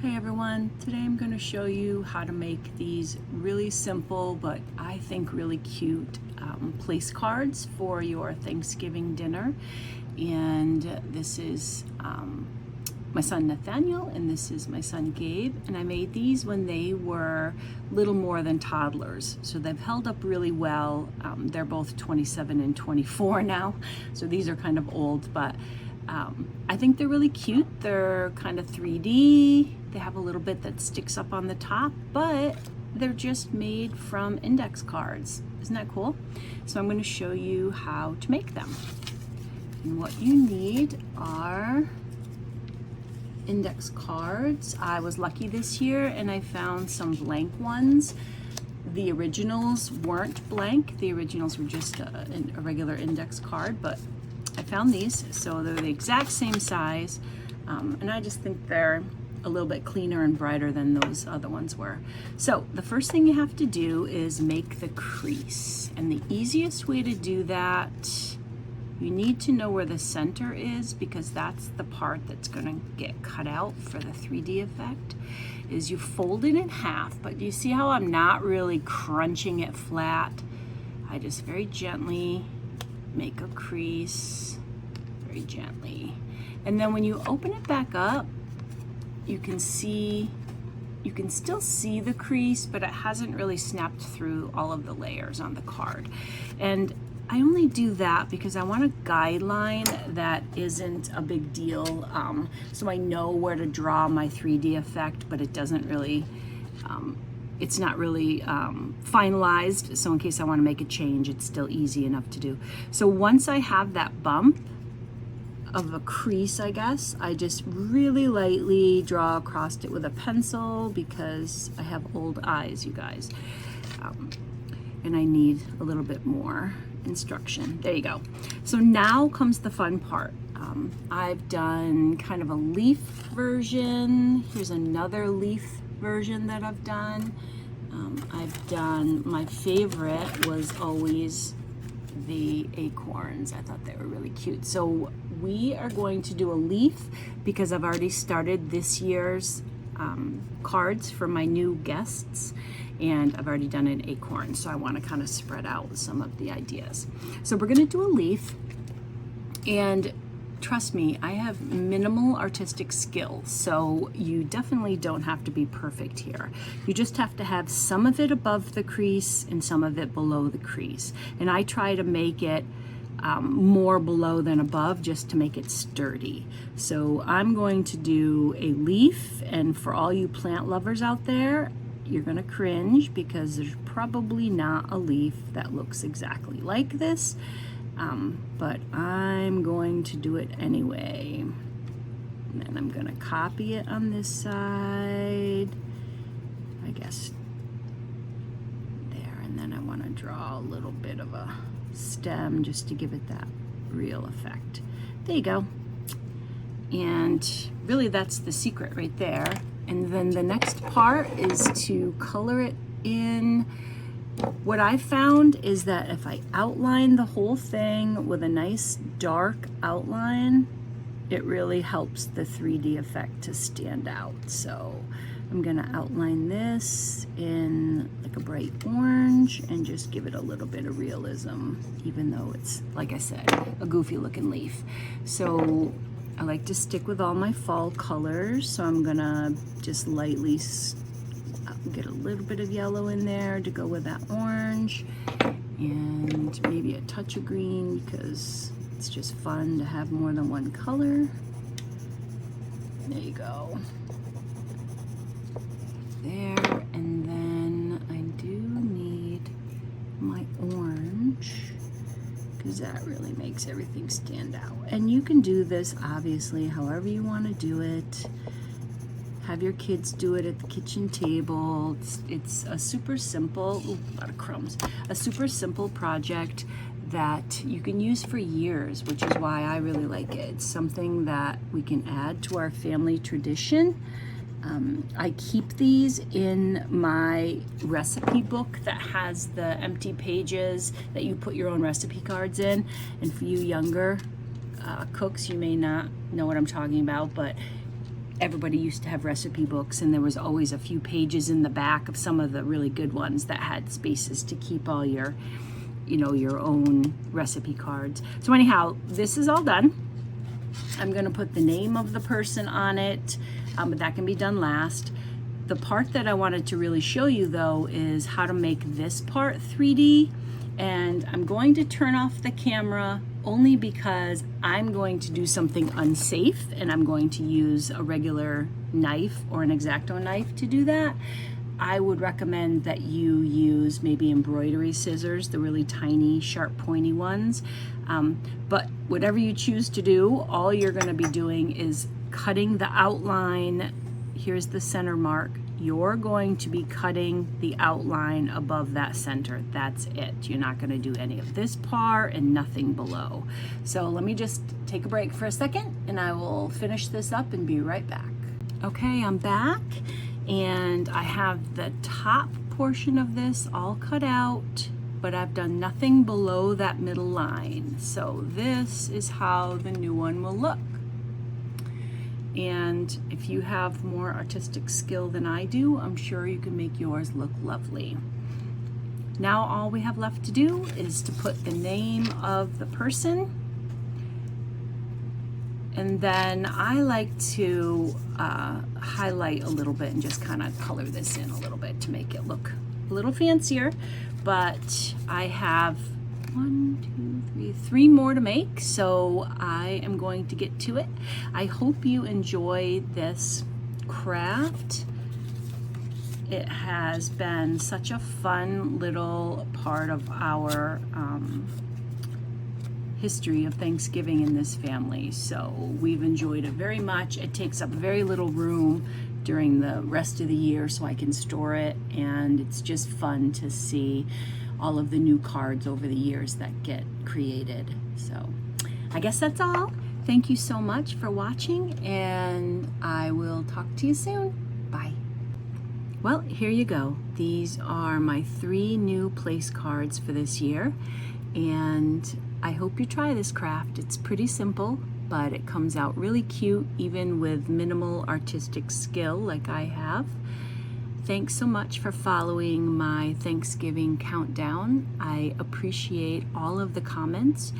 Hey everyone, today I'm going to show you how to make these really simple but I think really cute place cards for your Thanksgiving dinner. And this is my son Nathaniel and this is my son Gabe, and I made these when they were little more than toddlers, so they've held up really well. They're both 27 and 24 now, so these are kind of old, but I think they're really cute. They're kind of 3D. They have a little bit that sticks up on the top, but they're just made from index cards. Isn't that cool? So I'm going to show you how to make them. And what you need are index cards. I was lucky this year and I found some blank ones. The originals weren't blank. The originals were just a regular index card, but I found these, so they're the exact same size, and I just think they're a little bit cleaner and brighter than those other ones were. So the first thing you have to do is make the crease, and the easiest way to do that, you need to know where the center is, because that's the part that's going to get cut out for the 3D effect. Is you fold it in half, but you see how I'm not really crunching it flat? I just very gently make a crease, very gently, and then when you open it back up, you can still see the crease, but it hasn't really snapped through all of the layers on the card. And I only do that because I want a guideline that isn't a big deal, so I know where to draw my 3D effect, but it doesn't really it's not really finalized, so in case I want to make a change, it's still easy enough to do. So once I have that bump of a crease, I guess, I just really lightly draw across it with a pencil because I have old eyes, you guys. And I need a little bit more instruction. There you go. So now comes the fun part. I've done kind of a leaf version. Here's another leaf version that I've done. My favorite was always the acorns. I thought they were really cute. So we are going to do a leaf because I've already started this year's cards for my new guests, and I've already done an acorn, so I want to kind of spread out some of the ideas. So we're going to do a leaf, and trust me, I have minimal artistic skills, so you definitely don't have to be perfect here. You just have to have some of it above the crease and some of it below the crease. And I try to make it more below than above, just to make it sturdy. So I'm going to do a leaf, and for all you plant lovers out there, you're gonna cringe because there's probably not a leaf that looks exactly like this. But I'm going to do it anyway. And then I'm going to copy it on this side, I guess, there. And then I want to draw a little bit of a stem just to give it that real effect. There you go. And really that's the secret right there. And then the next part is to color it in. What I found is that if I outline the whole thing with a nice dark outline, it really helps the 3D effect to stand out. So I'm gonna outline this in like a bright orange and just give it a little bit of realism, even though it's, like I said, a goofy looking leaf. So I like to stick with all my fall colors, so I'm gonna just lightly get a little bit of yellow in there to go with that orange, and maybe a touch of green because it's just fun to have more than one color. There you go. There, and then I do need my orange because that really makes everything stand out. And you can do this obviously however you want to do it. Have your kids do it at the kitchen table. It's a super simple, ooh, a lot of crumbs, a super simple project that you can use for years, which is why I really like it. It's something that we can add to our family tradition. I keep these in my recipe book that has the empty pages that you put your own recipe cards in. And for you younger cooks, you may not know what I'm talking about, but everybody used to have recipe books, and there was always a few pages in the back of some of the really good ones that had spaces to keep all your, your own recipe cards. So anyhow, this is all done. I'm going to put the name of the person on it, but that can be done last. The part that I wanted to really show you though is how to make this part 3D, and I'm going to turn off the camera only because I'm going to do something unsafe, and I'm going to use a regular knife or an X-Acto knife to do that. I would recommend that you use maybe embroidery scissors, the really tiny, sharp, pointy ones. But whatever you choose to do, all you're going to be doing is cutting the outline. Here's the center mark. You're going to be cutting the outline above that center. That's it. You're not going to do any of this part and nothing below. So let me just take a break for a second, and I will finish this up and be right back. Okay, I'm back, and I have the top portion of this all cut out, but I've done nothing below that middle line. So this is how the new one will look. And if you have more artistic skill than I do, I'm sure you can make yours look lovely. Now all we have left to do is to put the name of the person. And then I like to highlight a little bit and just kind of color this in a little bit to make it look a little fancier. But I have 3 more to make, so I am going to get to it. I hope you enjoy this craft. It has been such a fun little part of our history of Thanksgiving in this family, so we've enjoyed it very much. It takes up very little room during the rest of the year, so I can store it, and it's just fun to see all of the new cards over the years that get created. So I guess that's all. Thank you so much for watching, and I will talk to you soon. Bye. Well, here you go. These are my 3 new place cards for this year, and I hope you try this craft. It's pretty simple, but it comes out really cute even with minimal artistic skill like I have. Thanks so much for following my Thanksgiving countdown. I appreciate all of the comments,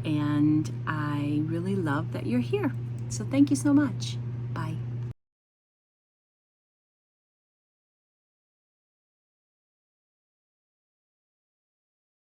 and I really love that you're here. So thank you so much. Bye.